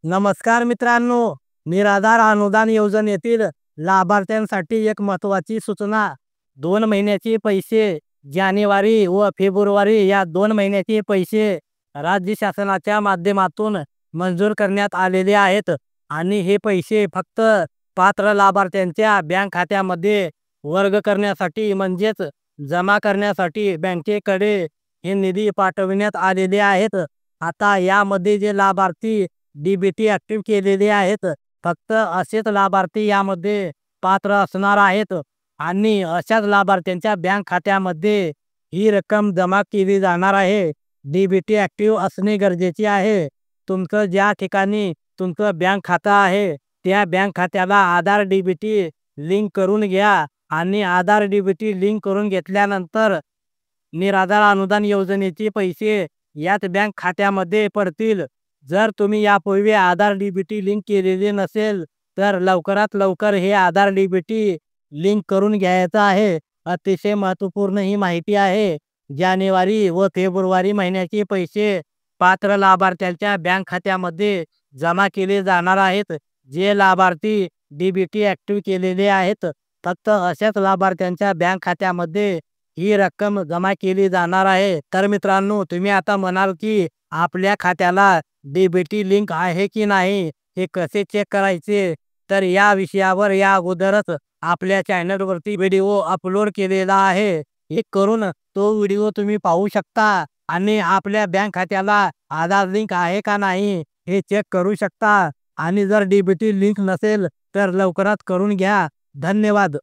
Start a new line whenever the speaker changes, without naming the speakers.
नमस्कार मित्रांनो, निराधार अनुदान योजनेतील लाभार्थ्यांसाठी एक महत्त्वाची सूचना. 2 महिन्याचे पैसे जानेवारी व फेब्रुवारी या 2 महिन्याचे पैसे राज्य शासनाच्या माध्यमातून मंजूर करण्यात आलेले आहेत आणि हे पैसे फक्त पात्र लाभार्थ्यांच्या बँक खात्यामध्ये वर्ग करण्यासाठी म्हणजेच जमा करण्यासाठी बँकेकडे हे निधी पाठविण्यात आलेले आहेत. आता यामध्ये जे लाभार्थी डीबीटी ॲक्टिव्ह केलेले आहेत, फक्त असेच लाभार्थी यामध्ये पात्र असणार आहेत आणि अशाच लाभार्थ्यांच्या बँक खात्यामध्ये ही रक्कम जमा केली जाणार आहे. डीबीटी ॲक्टिव्ह असणे गरजेचे आहे. तुमचं ज्या ठिकाणी तुमचं बँक खातं आहे त्या बँक खात्याला आधार डीबीटी लिंक करून घ्या आणि आधार डीबीटी लिंक करून घेतल्यानंतर निराधार अनुदान योजनेचे पैसे याच बँक खात्यामध्ये पडतील. जर तुम्ही यापूर्वी आधार डीबीटी लिंक केलेले नसेल तर लवकरात लवकर हे आधार डीबीटी लिंक करून घ्यायचं आहे. अतिशय महत्त्वपूर्ण ही माहिती आहे. जानेवारी व फेब्रुवारी महिन्याचे पैसे पात्र लाभार्थ्यांच्या बँक खात्यामध्ये जमा केले जाणार आहेत. जे लाभार्थी डीबीटी ॲक्टिव्ह केलेले आहेत, फक्त अशाच लाभार्थ्यांच्या बँक खात्यामध्ये ही रक्कम जमा केली जाणार आहे. तर मित्रांनो, तुम्ही आता म्हणाल की आपल्या खात्याला डीबीटी लिंक आहे की नाही, हे कसे चेक करायचे? तर या विषयावर या अगोदरच आपल्या चॅनलवरती व्हिडिओ अपलोड केलेला आहे. क्लिक करून तो व्हिडिओ तुम्ही पाहू शकता आणि आपल्या बँक खात्याला आधार लिंक आहे का नाही हे चेक करू शकता. आणि जर डीबीटी लिंक नसेल तर लवकरात करून घ्या. धन्यवाद.